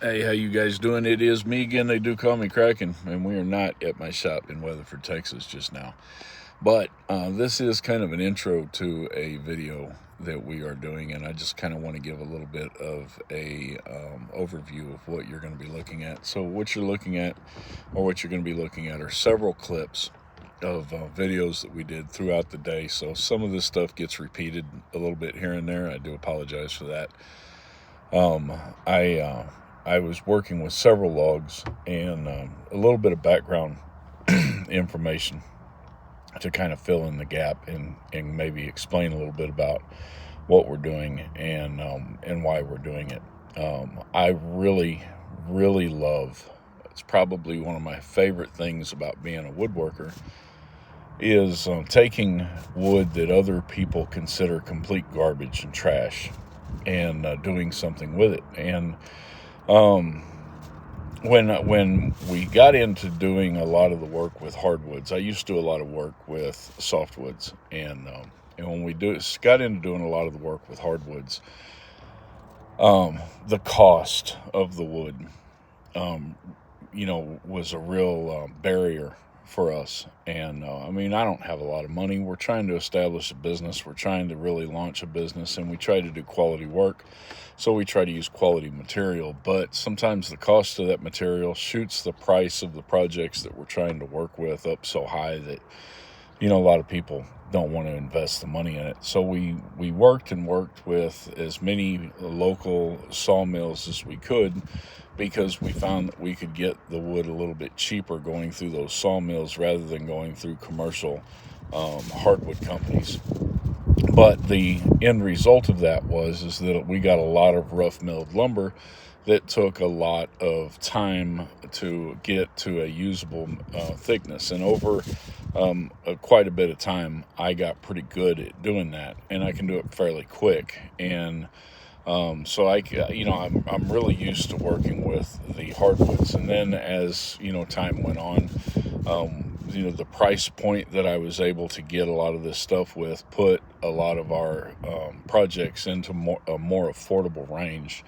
Hey, how you guys doing? It is me again. They do call me Kraken, and we are not at my shop in Weatherford, Texas just now. But this is kind of an intro to a video that we are doing, and I just kind of want to give a little bit of a overview of what you're going to be looking at. So what you're looking at, or what you're going to be looking at, are several clips of videos that we did throughout the day. So some of this stuff gets repeated a little bit here and there. I do apologize for that. I was working with several logs and a little bit of background information to kind of fill in the gap and maybe explain a little bit about what we're doing and why we're doing it. I really love, it's probably one of my favorite things about being a woodworker, is taking wood that other people consider complete garbage and trash and doing something with it. And when we got into doing a lot of the work with hardwoods, I used to do a lot of work with softwoods, and when we got into doing a lot of the work with hardwoods, the cost of the wood, was a real barrier for us. And I don't have a lot of money. We're trying to establish a business. We're trying to really launch a business, and we try to do quality work. So we try to use quality material, but sometimes the cost of that material shoots the price of the projects that we're trying to work with up so high that, a lot of people don't want to invest the money in it. So we worked with as many local sawmills as we could, because we found that we could get the wood a little bit cheaper going through those sawmills rather than going through commercial hardwood companies. But the end result of that is that we got a lot of rough milled lumber that took a lot of time to get to a usable thickness. And over quite a bit of time, I got pretty good at doing that, and I can do it fairly quick. And so I'm really used to working with the hardwoods. And then as time went on, the price point that I was able to get a lot of this stuff with put a lot of our projects into a more affordable range,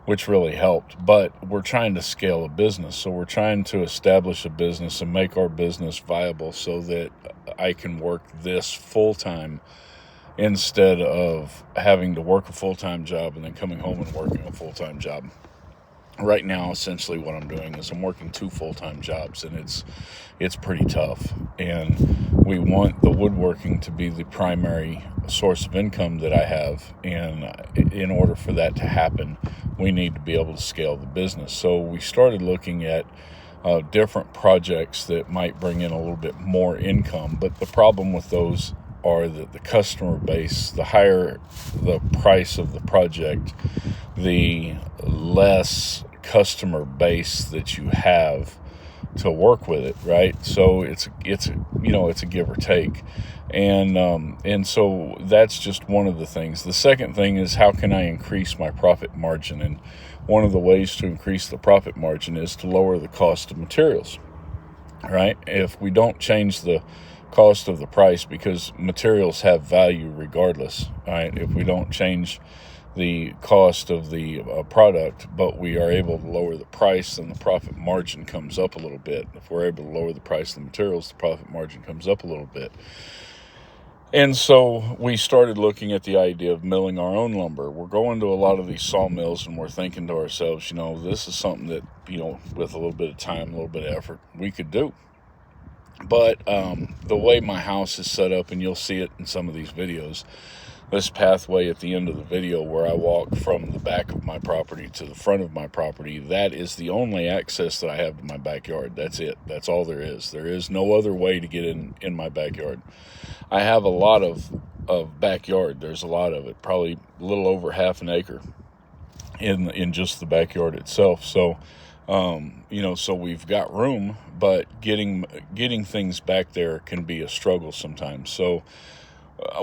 which really helped. But we're trying to scale a business, so we're trying to establish a business and make our business viable so that I can work this full time, instead of having to work a full-time job and then coming home and working a full-time job. Right now, essentially what I'm doing is I'm working 2 full-time jobs, and it's pretty tough. And we want the woodworking to be the primary source of income that I have. And in order for that to happen, we need to be able to scale the business. So we started looking at different projects that might bring in a little bit more income. But the problem with those are that the customer base, the higher the price of the project, the less customer base that you have to work with it, right? So it's a give or take. And so that's just one of the things. The second thing is, how can I increase my profit margin? And one of the ways to increase the profit margin is to lower the cost of materials, right? If we don't change the cost of the price, because materials have value regardless, right? If we don't change the cost of the product, but we are able to lower the price, then the profit margin comes up a little bit. If we're able to lower the price of the materials, the profit margin comes up a little bit. And so we started looking at the idea of milling our own lumber. We're going to a lot of these sawmills, and we're thinking to ourselves, this is something that, with a little bit of time, a little bit of effort, we could do. But the way my house is set up, and you'll see it in some of these videos, this pathway at the end of the video where I walk from the back of my property to the front of my property, that is the only access that I have to my backyard. That's it. That's all there is. There is no other way to get in my backyard. I have a lot of backyard. There's a lot of it, probably a little over half an acre in just the backyard itself. So so we've got room, but getting things back there can be a struggle sometimes. So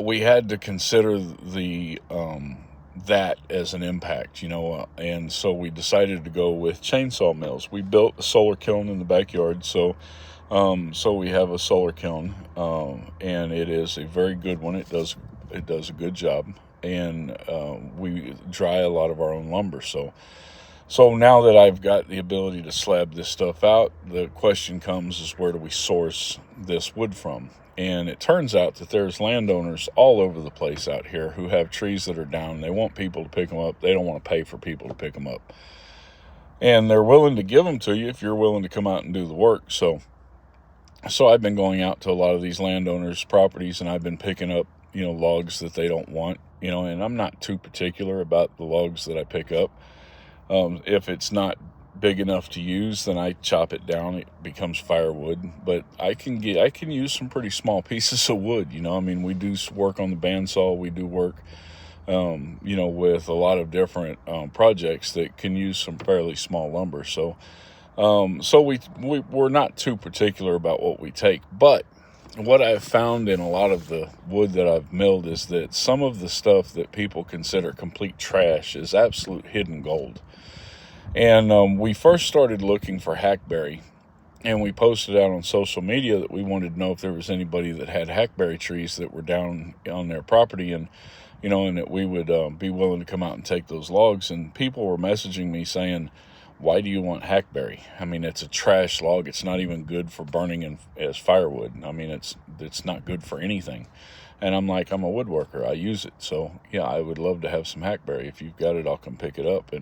we had to consider that as an impact, and so we decided to go with chainsaw mills. We built a solar kiln in the backyard, so we have a solar kiln, and it is a very good one. It does a good job, and we dry a lot of our own lumber. So So now that I've got the ability to slab this stuff out, the question comes is, where do we source this wood from? And it turns out that there's landowners all over the place out here who have trees that are down. They want people to pick them up. They don't want to pay for people to pick them up. And they're willing to give them to you if you're willing to come out and do the work. So I've been going out to a lot of these landowners' properties, and I've been picking up, logs that they don't want, and I'm not too particular about the logs that I pick up. If it's not big enough to use, then I chop it down. It becomes firewood. But I can use some pretty small pieces of wood. We do work on the bandsaw. We do work, with a lot of different projects that can use some fairly small lumber. So we're not too particular about what we take. But what I've found in a lot of the wood that I've milled is that some of the stuff that people consider complete trash is absolute hidden gold. And we first started looking for hackberry, and we posted out on social media that we wanted to know if there was anybody that had hackberry trees that were down on their property, and that we would be willing to come out and take those logs. And people were messaging me saying, why do you want hackberry? It's a trash log. It's not even good for burning as firewood. It's not good for anything. And I'm like, I'm a woodworker. I use it. So yeah, I would love to have some hackberry. If you've got it, I'll come pick it up.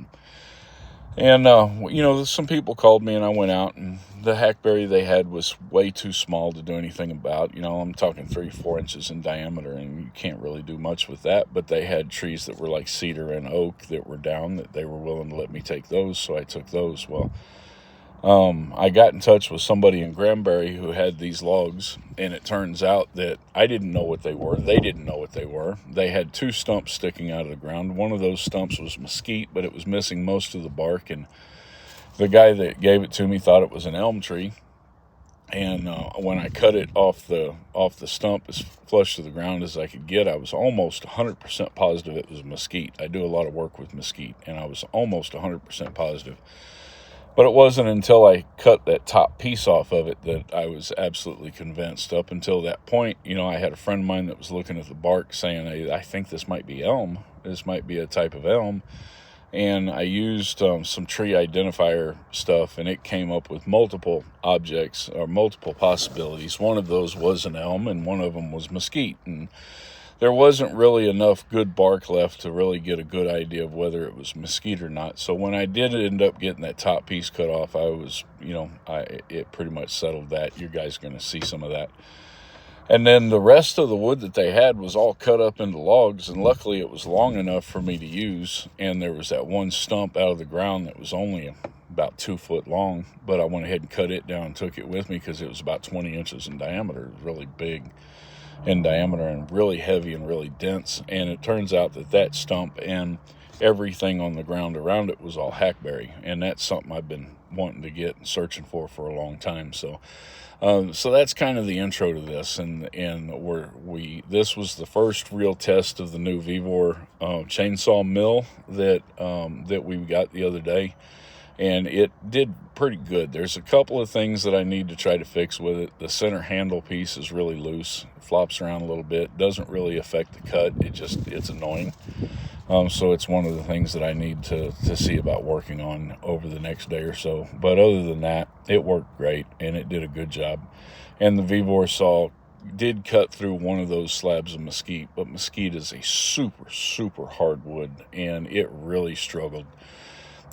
And some people called me, and I went out, and the hackberry they had was way too small to do anything about. I'm talking 3-4 inches in diameter, and you can't really do much with that. But they had trees that were like cedar and oak that were down, that they were willing to let me take those, so I took those. Well, I got in touch with somebody in Granbury who had these logs, and it turns out that I didn't know what they were. They didn't know what they were. They had 2 stumps sticking out of the ground. One of those stumps was mesquite, but it was missing most of the bark, and the guy that gave it to me thought it was an elm tree. And when I cut it off the stump as flush to the ground as I could get, I was almost 100% positive it was mesquite. I do a lot of work with mesquite, and I was almost 100% positive. But it wasn't until I cut that top piece off of it that I was absolutely convinced. Up until that point, I had a friend of mine that was looking at the bark saying, hey, I think this might be elm. This might be a type of elm. And I used some tree identifier stuff, and it came up with multiple objects or multiple possibilities. One of those was an elm, and one of them was mesquite. And there wasn't really enough good bark left to really get a good idea of whether it was mesquite or not. So when I did end up getting that top piece cut off, I was, it pretty much settled that. You guys are going to see some of that. And then the rest of the wood that they had was all cut up into logs, and luckily it was long enough for me to use. And there was that one stump out of the ground that was only about 2 foot long, but I went ahead and cut it down and took it with me because it was about 20 inches in diameter. It was really big in diameter and really heavy and really dense. And it turns out that stump and everything on the ground around it was all hackberry, and that's something I've been wanting to get and searching for a long time. So that's kind of the intro to this, and this was the first real test of the new Vevor chainsaw mill that we got the other day, and it did pretty good. There's a couple of things that I need to try to fix with it. The center handle piece is really loose. It flops around a little bit. Doesn't really affect the cut. It's annoying. So it's one of the things that I need to see about working on over the next day or so. But other than that, it worked great, and it did a good job. And the Vevor saw did cut through one of those slabs of mesquite, but mesquite is a super, super hard wood, and it really struggled.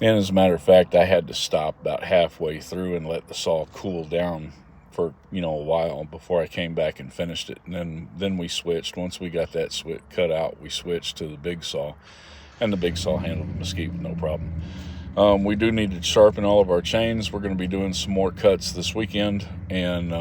And as a matter of fact, I had to stop about halfway through and let the saw cool down for a while before I came back and finished it. And then we switched. Once we got that cut out, we switched to the big saw, and the big saw handled the mesquite with no problem. We do need to sharpen all of our chains. We're going to be doing some more cuts this weekend, and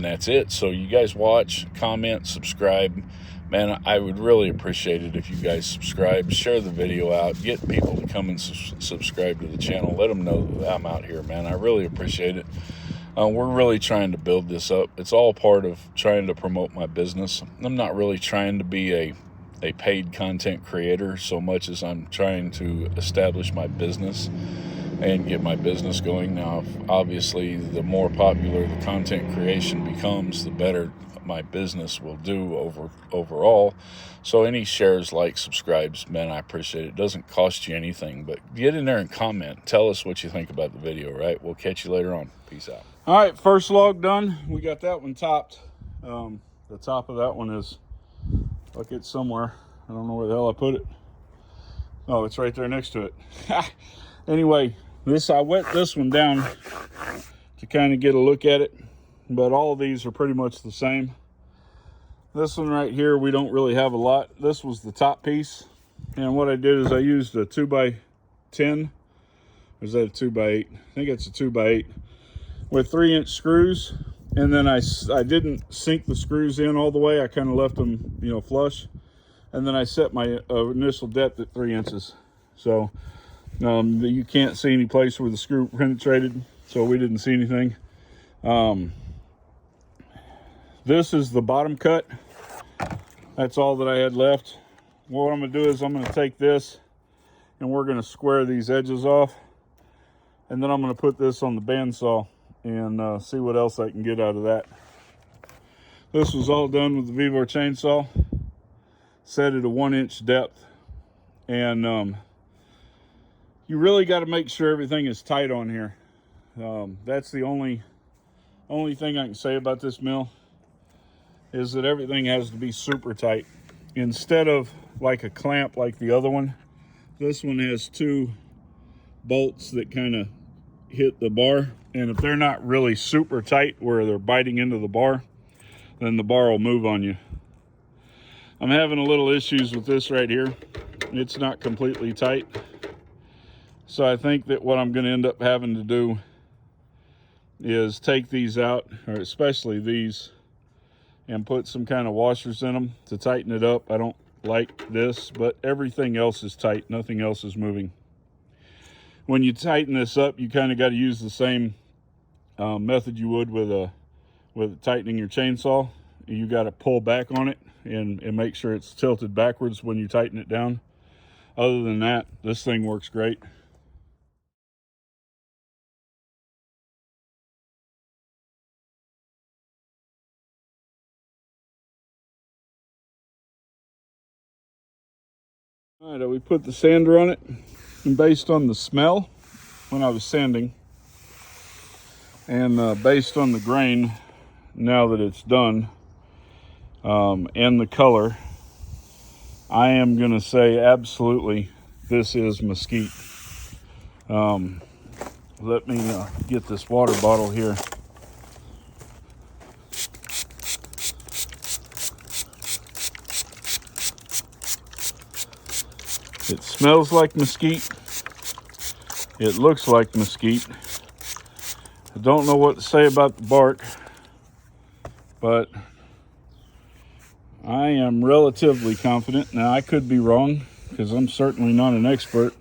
that's it. So you guys watch, comment, subscribe. Man, I would really appreciate it if you guys subscribe, share the video out, get people to come and subscribe to the channel. Let them know that I'm out here, man. I really appreciate it. We're really trying to build this up. It's all part of trying to promote my business. I'm not really trying to be a paid content creator so much as I'm trying to establish my business and get my business going. Now, obviously, the more popular the content creation becomes, the better my business will do overall. So any shares, likes, subscribes, man, I appreciate it. It doesn't cost you anything, but get in there and comment. Tell us what you think about the video, right? We'll catch you later on. Peace out. All right, first log done. We got that one topped. The top of that one is, look, it's somewhere. I don't know where the hell I put it. Oh, it's right there next to it. Anyway, I wet this one down to kind of get a look at it, but all of these are pretty much the same. This one right here, we don't really have a lot. This was the top piece, and what I did is I used a 2x10. Or is that a 2x8? I think it's a 2x8 with 3-inch screws. And then I didn't sink the screws in all the way. I kind of left them, flush. And then I set my initial depth at 3 inches. So you can't see any place where the screw penetrated. So we didn't see anything. This is the bottom cut. That's all that I had left. What I'm going to do is I'm going to take this and we're going to square these edges off. And then I'm going to put this on the bandsaw and see what else I can get out of that. This was all done with the Vevor chainsaw. Set at a 1-inch depth. And you really got to make sure everything is tight on here. That's the only thing I can say about this mill, is that everything has to be super tight. Instead of like a clamp like the other one, this one has 2 bolts that kind of hit the bar, and if they're not really super tight where they're biting into the bar, then the bar will move on you. I'm having a little issues with this right here. It's not completely tight. So I think that what I'm going to end up having to do is take these out, or especially these, and put some kind of washers in them to tighten it up. I don't like this, but everything else is tight. Nothing else is moving. When you tighten this up, you kind of got to use the same method you would with tightening your chainsaw. You got to pull back on it and make sure it's tilted backwards when you tighten it down. Other than that, this thing works great. All right, we put the sander on it, and based on the smell when I was sanding, and based on the grain now that it's done, and the color, I am going to say absolutely this is mesquite. Let me get this water bottle here. It smells like mesquite. It looks like mesquite. I don't know what to say about the bark, but I am relatively confident. Now, I could be wrong because I'm certainly not an expert,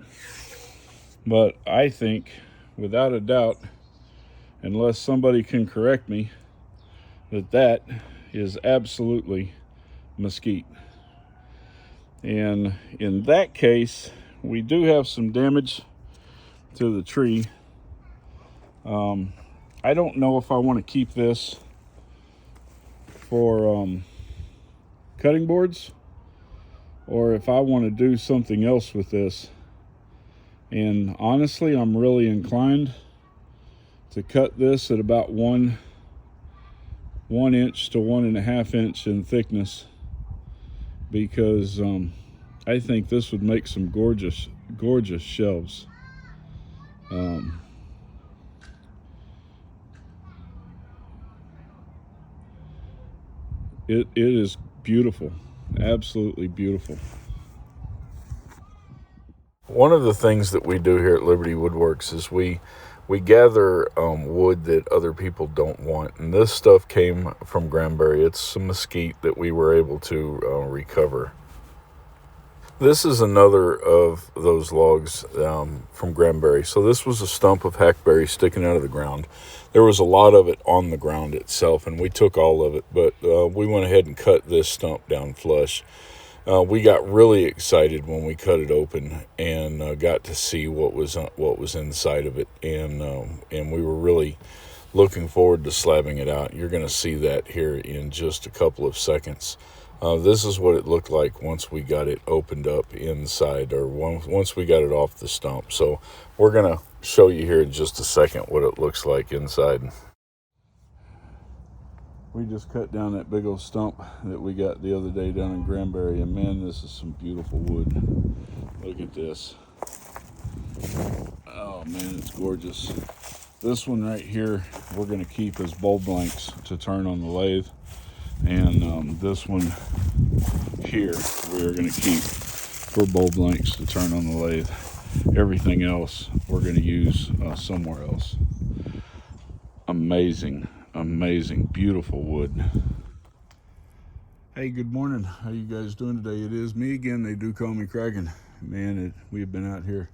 but I think, without a doubt, unless somebody can correct me, that is absolutely mesquite. And in that case, we do have some damage to the tree. I don't know if I want to keep this for cutting boards, or if I want to do something else with this. And honestly, I'm really inclined to cut this at about 1 inch to 1.5 inch in thickness, because I think this would make some gorgeous shelves. It is beautiful, absolutely beautiful. One of the things that we do here at Liberty Woodworks is we gather wood that other people don't want, and this stuff came from Granbury. It's some mesquite that we were able to recover. This is another of those logs from Granbury. So this was a stump of hackberry sticking out of the ground. There was a lot of it on the ground itself, and we took all of it, but we went ahead and cut this stump down flush. We got really excited when we cut it open and got to see what was inside of it, and we were really looking forward to slabbing it out. You're going to see that here in just a couple of seconds. This is what it looked like once we got it opened up inside, or once we got it off the stump. So we're going to show you here in just a second what it looks like inside. We just cut down that big old stump that we got the other day down in Granbury, and man, this is some beautiful wood. Look at this. Oh man, it's gorgeous. This one right here we're going to keep as bowl blanks to turn on the lathe, and this one here we're going to keep for bowl blanks to turn on the lathe. Everything else we're going to use somewhere else. Amazing, beautiful wood. Hey, good morning. How you guys doing today? It is me again. They do call me Kraken. Man, we've been out here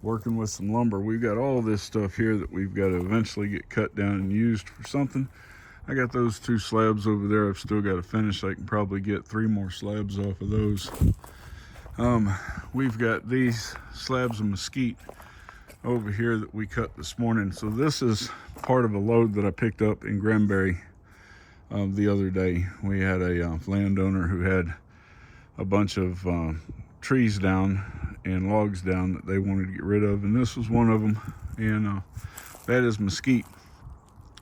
working with some lumber. We've got all this stuff here that we've got to eventually get cut down and used for something. I got those 2 slabs over there I've still got to finish. I can probably get 3 more slabs off of those. We've got these slabs of mesquite over here that we cut this morning. So this is part of a load that I picked up in Granbury the other day. We had a landowner who had a bunch of trees down and logs down that they wanted to get rid of, and this was one of them, and that is mesquite.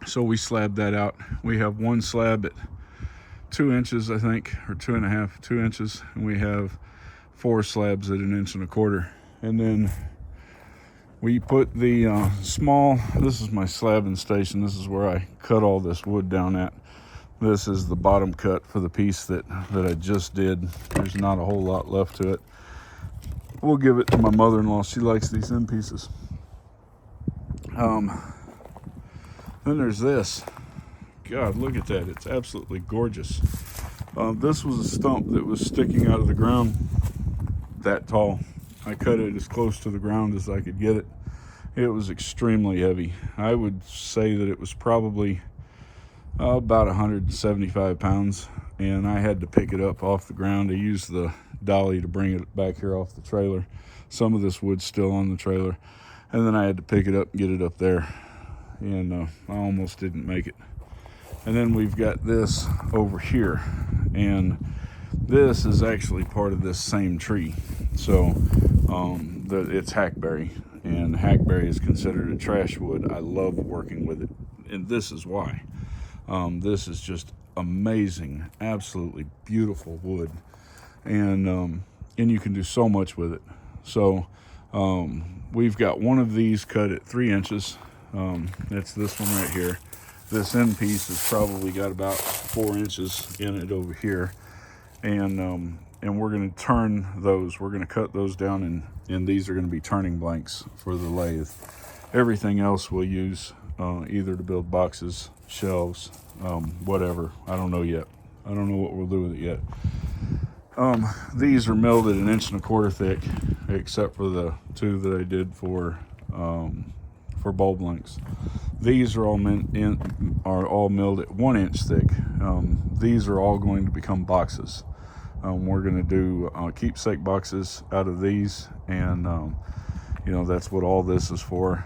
So we slabbed that out. We have one slab at 2 inches, I think, or 2.5, 2 inches, and we have 4 slabs at 1.25 inches. And then we put the small, this is my slabbing station. This is where I cut all this wood down at. This is the bottom cut for the piece that I just did. There's not a whole lot left to it. We'll give it to my mother-in-law. She likes these end pieces. Then there's this. God, look at that. It's absolutely gorgeous. This was a stump that was sticking out of the ground that tall. I cut it as close to the ground as I could get it. It was extremely heavy. I would say that it was probably about 175 pounds, and I had to pick it up off the ground. I used the dolly to bring it back here off the trailer. Some of this wood's still on the trailer, and then I had to pick it up and get it up there, and I almost didn't make it. And then we've got this over here, and this is actually part of this same tree. So it's hackberry, and hackberry is considered a trash wood. I love working with it, and this is why. This is just amazing, absolutely beautiful wood, and you can do so much with it. So we've got one of these cut at 3 inches. That's this one right here. This end piece has probably got about 4 inches in it over here, and we're going to turn those. We're going to cut those down, and these are going to be turning blanks for the lathe. Everything else we'll use either to build boxes, shelves, whatever. I don't know yet. I don't know what we'll do with it yet. These are milled at 1.25 inches thick, except for the 2 that I did for bulb lengths. These are all milled at 1 inch thick. These are all going to become boxes. We're going to do keepsake boxes out of these, and that's what all this is for.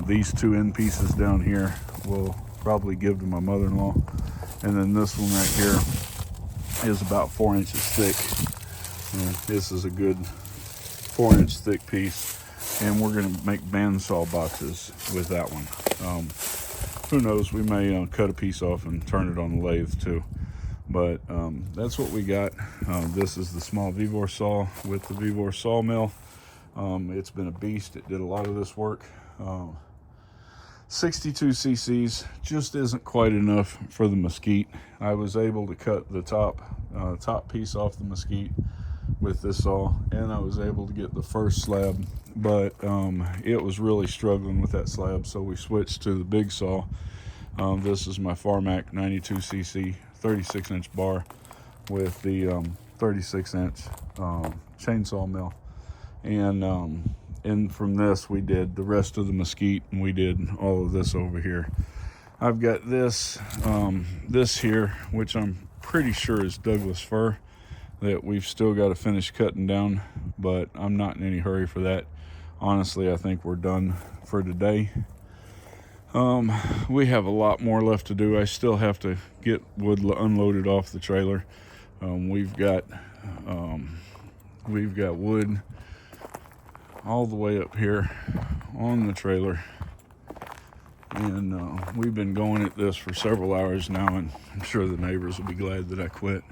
These 2 end pieces down here will probably give to my mother-in-law, and then this one right here is about 4 inches thick. And this is a good 4-inch thick piece, and we're going to make bandsaw boxes with that one. Who knows, we may cut a piece off and turn it on the lathe too. But that's what we got. This is the small Vevor saw with the Vevor sawmill. It's been a beast. It did a lot of this work. 62 cc's just isn't quite enough for the mesquite. I was able to cut the top piece off the mesquite with this saw, and I was able to get the first slab, but it was really struggling with that slab, so we switched to the big saw. This is my Farmac 92 cc 36-inch bar with the 36-inch chainsaw mill, and from this we did the rest of the mesquite, and we did all of this over here. I've got this here, which I'm pretty sure is Douglas fir, that we've still got to finish cutting down, but I'm not in any hurry for that. Honestly, I think we're done for today. We have a lot more left to do. I still have to get wood unloaded off the trailer. We've got wood all the way up here on the trailer, and we've been going at this for several hours now, and I'm sure the neighbors will be glad that I quit.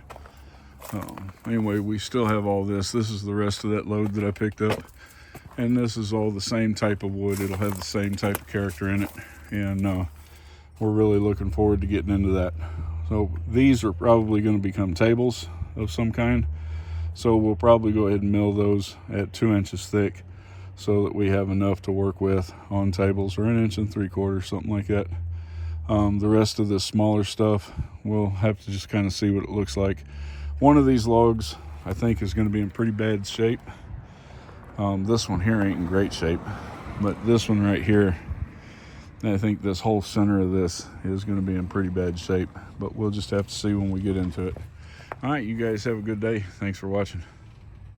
Anyway, we still have all this. This is the rest of that load that I picked up, and this is all the same type of wood. It'll have the same type of character in it, and we're really looking forward to getting into that. So these are probably going to become tables of some kind, so we'll probably go ahead and mill those at 2 inches thick so that we have enough to work with on tables, or 1 3/4 inches, something like that. The rest of the smaller stuff, we'll have to just kind of see what it looks like. One of these logs I think is going to be in pretty bad shape. This one here ain't in great shape, but this one right here, I think this whole center of this is going to be in pretty bad shape, but we'll just have to see when we get into it. All right, you guys have a good day. Thanks for watching.